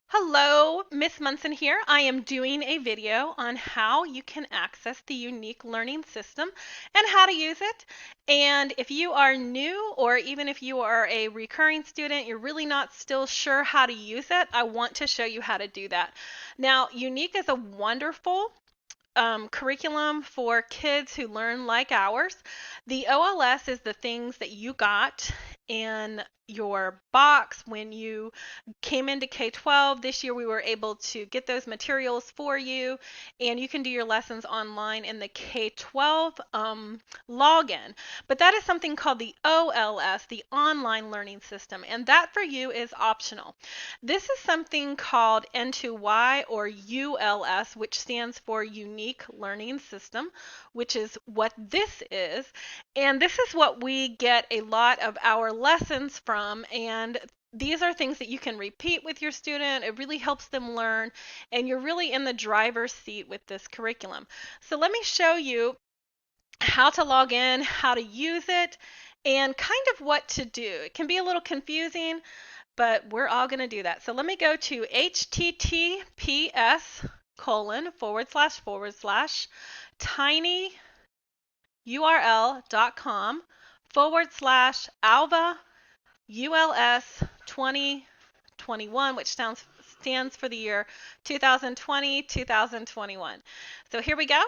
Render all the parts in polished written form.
Hello, Miss Munson here. I am doing a video on how you can access the unique learning system and how to use it. And if you are new, or even if you are a recurring student, you're really not still sure how to use it, I want to show you how to do that. Now, Unique is a wonderful curriculum for kids who learn like ours. The OLS is the things that you got in your box when you came into K-12. This year we were able to get those materials for you, and you can do your lessons online in the K-12 login. But that is something called the OLS, the online learning system, and that for you is optional. This is something called N2Y or ULS, which stands for Unique Learning System, which is what this is. And this is what we get a lot of our lessons from. And these are things that you can repeat with your student. It really helps them learn, and you're really in the driver's seat with this curriculum. So let me show you how to log in, how to use it, and kind of what to do. It can be a little confusing, but we're all going to do that. So let me go to https://tinyurl.com/alva ULS 2021, which stands for the year 2020-2021. So here we go.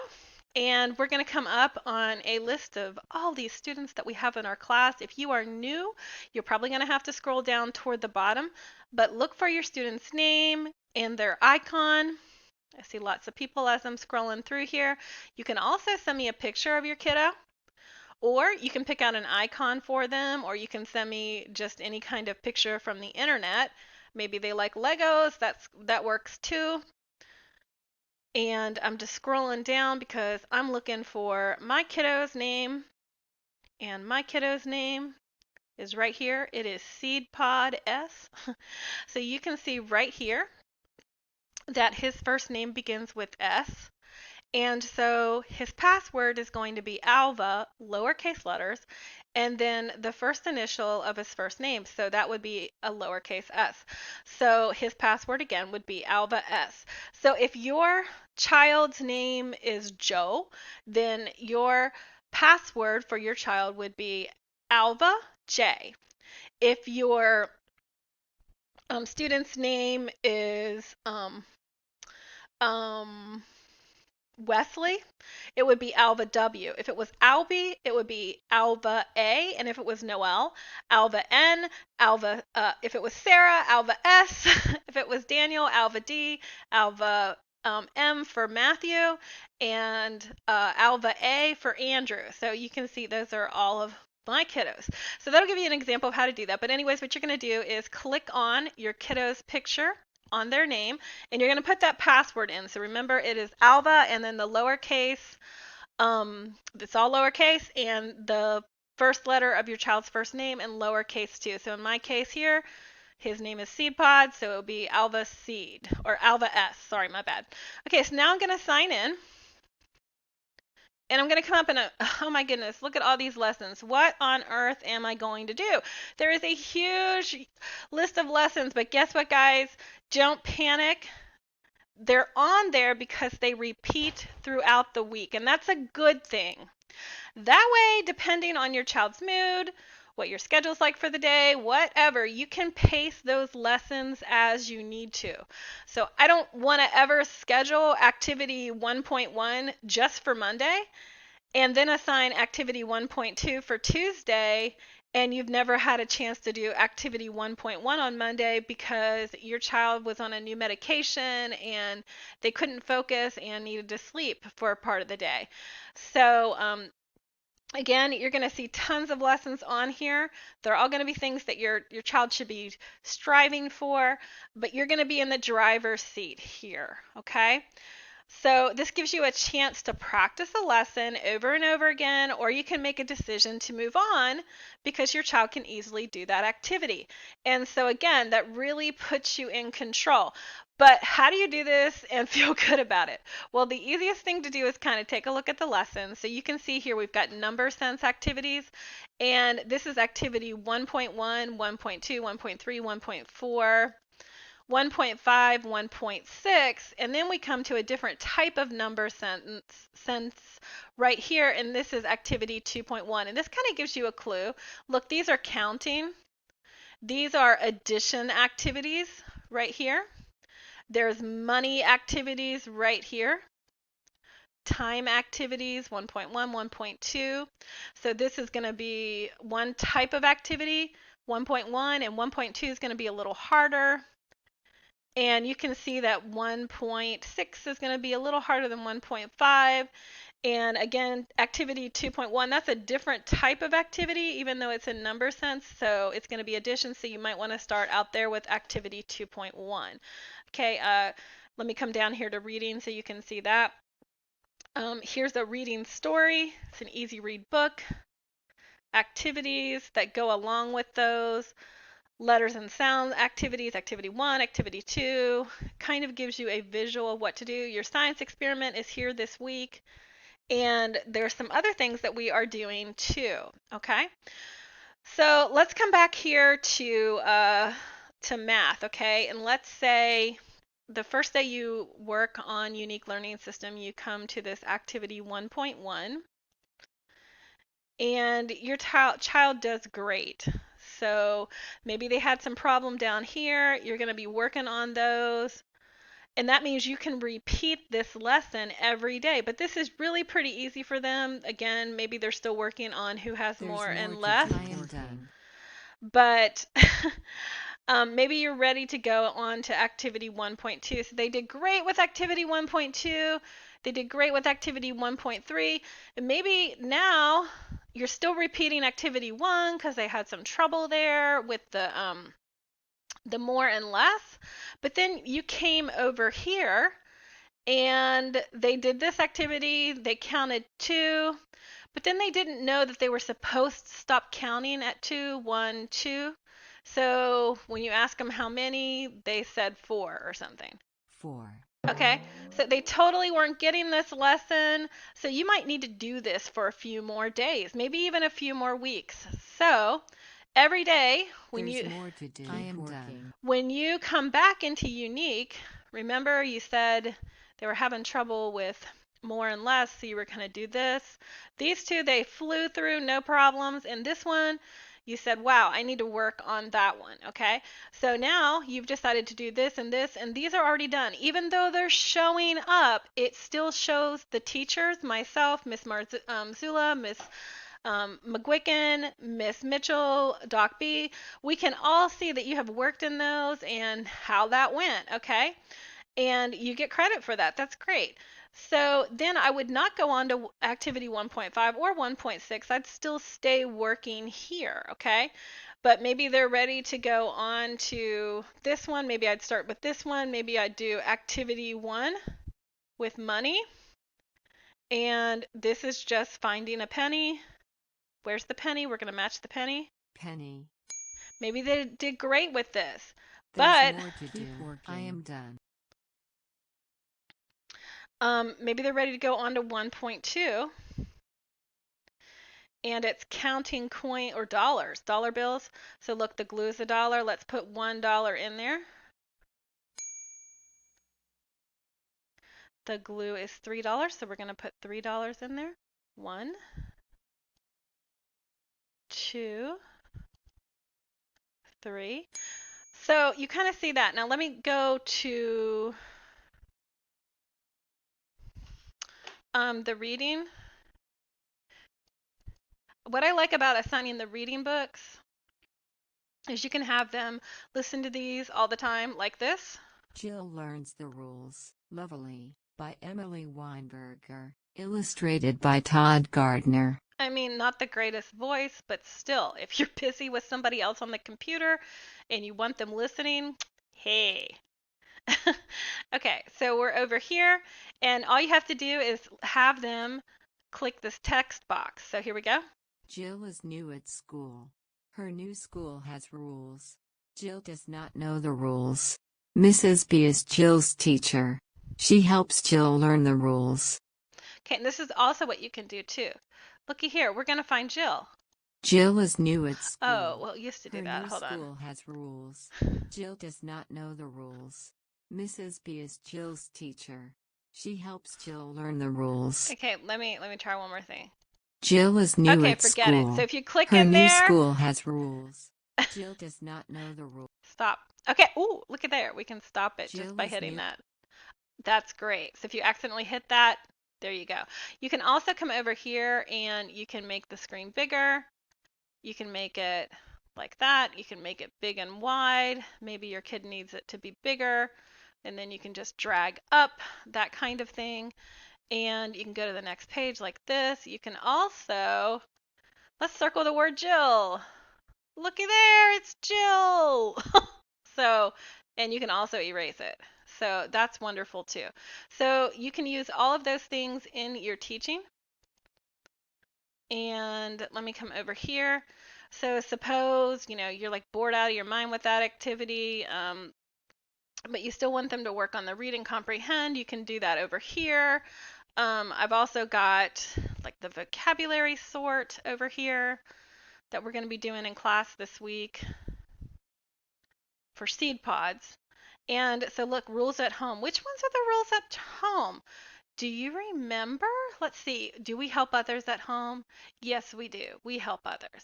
And we're going to come up on a list of all these students that we have in our class. If you are new, you're probably going to have to scroll down toward the bottom, but look for your student's name and their icon. I see lots of people as I'm scrolling through here. You can also send me a picture of your kiddo, or you can pick out an icon for them, or you can send me just any kind of picture from the internet. Maybe they like Legos, that works too. And I'm just scrolling down because I'm looking for my kiddo's name, and my kiddo's name is right here. It is SeedPod S. So you can see right here that his first name begins with S. And so his password is going to be Alva, lowercase letters, and then the first initial of his first name. So that would be a lowercase s. So his password again would be Alva S. So if your child's name is Joe, then your password for your child would be Alva J. If your student's name is um, Wesley, it would be Alva W. If it was Albie, it would be Alva A. And if it was Noel, Alva N. Alva, if it was Sarah, Alva S. If it was Daniel, Alva D. Alva M for Matthew, and Alva A for Andrew. So you can see those are all of my kiddos. So that'll give you an example of how to do that. But anyways, what you're going to do is click on your kiddo's picture on their name, and you're going to put that password in. So remember, it is Alva and then the lowercase, it's all lowercase, and the first letter of your child's first name and lowercase too. So in my case here, his name is SeedPod, so it will be Alva Seed, or Alva S, sorry, my bad. Okay, so now I'm going to sign in. And I'm going to come up and, oh my goodness, look at all these lessons. What on earth am I going to do? There is a huge list of lessons, but guess what, guys? Don't panic. They're on there because they repeat throughout the week, and that's a good thing. That way, depending on your child's mood, what your schedule's like for the day, whatever, you can pace those lessons as you need to. So I don't want to ever schedule activity 1.1 just for Monday and then assign activity 1.2 for Tuesday, and you've never had a chance to do activity 1.1 on Monday because your child was on a new medication and they couldn't focus and needed to sleep for a part of the day. So again, you're going to see tons of lessons on here. They're all going to be things that your child should be striving for, but you're going to be in the driver's seat here, okay? So this gives you a chance to practice a lesson over and over again, or you can make a decision to move on because your child can easily do that activity. And so again, that really puts you in control. But how do you do this and feel good about it? Well, the easiest thing to do is kind of take a look at the lesson. So you can see here we've got number sense activities, and this is activity 1.1, 1.2, 1.3, 1.4. 1.5, 1.6, and then we come to a different type of number sense right here, and this is activity 2.1. And this kind of gives you a clue. Look, these are counting. These are addition activities right here. There's money activities right here. Time activities 1.1, 1.2. So this is going to be one type of activity, 1.1, and 1.2 is going to be a little harder. And you can see that 1.6 is going to be a little harder than 1.5. And again, activity 2.1, that's a different type of activity, even though it's in number sense. So it's going to be addition. So you might want to start out there with activity 2.1. Okay, let me come down here to reading so you can see that. Here's a reading story. It's an easy read book. Activities that go along with those. Letters and sound activities, activity 1, activity 2, kind of gives you a visual of what to do. Your science experiment is here this week, and there's some other things that we are doing too, okay? So let's come back here to math, okay? And let's say the first day you work on Unique Learning System, you come to this activity 1.1, and your child does great. So maybe they had some problem down here. You're going to be working on those. And that means you can repeat this lesson every day. But this is really pretty easy for them. Again, maybe they're still working on who has more and less. I am done. But maybe you're ready to go on to activity 1.2. So they did great with activity 1.2. They did great with activity 1.3. And maybe now you're still repeating activity 1 because they had some trouble there with the more and less. But then you came over here and they did this activity. They counted 2. But then they didn't know that they were supposed to stop counting at 2, 1, 2. So when you ask them how many, they said 4 or something. 4. Okay, so they totally weren't getting this lesson. So you might need to do this for a few more days, maybe even a few more weeks. So every day There's more to do. I am done. When you come back into Unique, remember you said they were having trouble with more and less, so you were going to do this. These two, they flew through, no problems. And this one, you said, wow, I need to work on that one, okay? So now you've decided to do this, and these are already done. Even though they're showing up, it still shows the teachers, myself, Miss Marzula, Miss McGuicken, Miss Mitchell, Doc B. We can all see that you have worked in those and how that went, okay? And you get credit for that. That's great. So then I would not go on to activity 1.5 or 1.6. I'd still stay working here, okay? But maybe they're ready to go on to this one. Maybe I'd start with this one. Maybe I'd do activity 1 with money. And this is just finding a penny. Where's the penny? We're going to match the penny. Penny. Maybe they did great with this. There's more to do. I am done. Maybe they're ready to go on to 1.2. And it's counting coin or dollars, dollar bills. So look, the glue is $1. Let's put $1 in there. The glue is $3, so we're going to put $3 in there. 1, 2, 3. So you kind of see that. Now let me go to the reading. What I like about assigning the reading books is you can have them listen to these all the time, like this. Jill Learns the Rules, Lovely, by Emily Weinberger, illustrated by Todd Gardner. I mean, not the greatest voice, but still, if you're busy with somebody else on the computer and you want them listening, hey. Okay, so we're over here, and all you have to do is have them click this text box. So here we go. Jill is new at school. Her new school has rules. Jill does not know the rules. Mrs. B is Jill's teacher. She helps Jill learn the rules. Okay, and this is also what you can do too. Looky here, we're going to find Jill. Jill is new at Oh, school. well, it used to do Her that. new Hold on. school has rules. Jill does not know the rules. Mrs. B is Jill's teacher. She helps Jill learn the rules. Okay, let me try one more thing. Jill is new Okay, at forget it. So school. if you click Her in new there, school has rules. Jill does not know the rules. stop. Okay, ooh, look at there. We can stop it just Jill by is hitting new. that. That's great. So if you accidentally hit that, there you go. You can also come over here and you can make the screen bigger. You can make it like that. You can make it big and wide. Maybe your kid needs it to be bigger. And then you can just drag up, that kind of thing. And you can go to the next page like this. You can also, let's circle the word Jill. Looky there, it's Jill. So, and you can also erase it. So that's wonderful too. So you can use all of those things in your teaching. And let me come over here. So suppose, you're like bored out of your mind with that activity, but you still want them to work on the read and comprehend. You can do that over here. I've also got like the vocabulary sort over here that we're going to be doing in class this week for seed pods. And so look, rules at home. Which ones are the rules at home? Do you remember? Let's see. Do we help others at home? Yes, we do. We help others.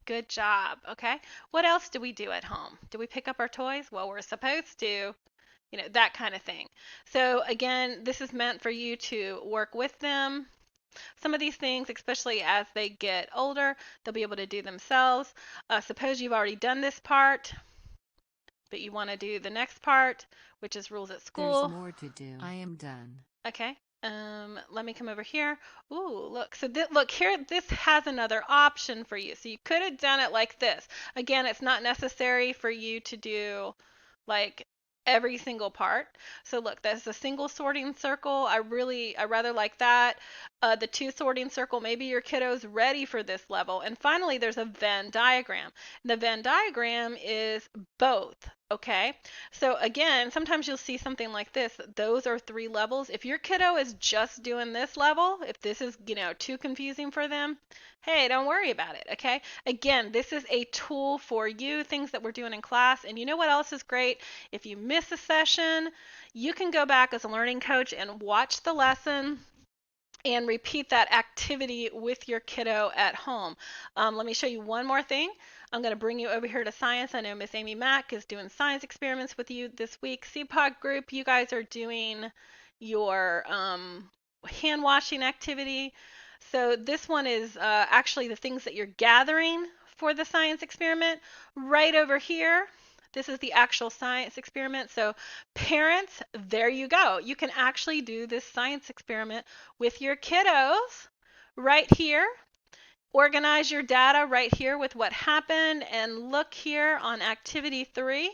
Good job. Okay. What else do we do at home? Do we pick up our toys? Well, we're supposed to. That kind of thing. So again, this is meant for you to work with them. Some of these things, especially as they get older, they'll be able to do themselves. Suppose you've already done this part, but you want to do the next part, which is rules at There's school. more to do. I am done. Okay. Let me come over here. Ooh, look. So look here, this has another option for you. So you could have done it like this. Again, it's not necessary for you to do like every single part. So look, there's a single sorting circle. I rather like that. The two sorting circle, maybe your kiddo's ready for this level. And finally, there's a Venn diagram. The Venn diagram is both. Okay, so again, sometimes you'll see something like this. Those are 3 levels. If your kiddo is just doing this level, if this is, too confusing for them, hey, don't worry about it, okay? Again, this is a tool for you, things that we're doing in class. And you know what else is great? If you miss a session, you can go back as a learning coach and watch the lesson and repeat that activity with your kiddo at home. Let me show you one more thing. I'm going to bring you over here to science. I know Miss Amy Mack is doing science experiments with you this week. CPOC group, you guys are doing your hand washing activity. So this one is actually the things that you're gathering for the science experiment right over here. This is the actual science experiment. So parents, there you go. You can actually do this science experiment with your kiddos right here. Organize your data right here with what happened and look here on activity 3.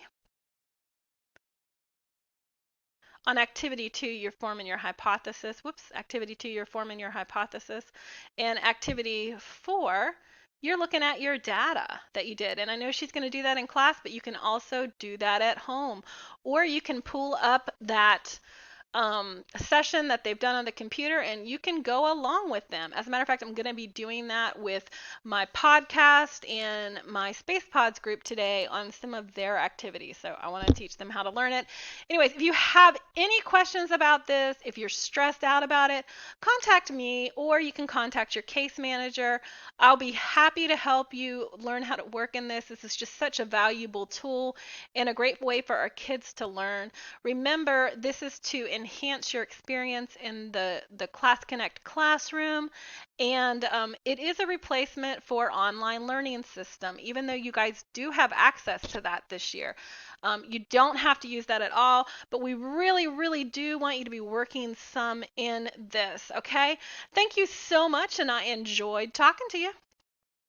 On activity 2, you're forming your hypothesis. Whoops, activity 2, you're forming your hypothesis. And activity 4, you're looking at your data that you did. And I know she's going to do that in class, but you can also do that at home. Or you can pull up that session that they've done on the computer and you can go along with them. As a matter of fact, I'm going to be doing that with my podcast and my Space Pods group today on some of their activities. So I want to teach them how to learn it. Anyways, if you have any questions about this, if you're stressed out about it, contact me or you can contact your case manager. I'll be happy to help you learn how to work in this. This is just such a valuable tool and a great way for our kids to learn. Remember, this is to enhance your experience in the Class Connect classroom, and it is a replacement for online learning system, even though you guys do have access to that this year. You don't have to use that at all, but we really, really do want you to be working some in this, okay? Thank you so much, and I enjoyed talking to you.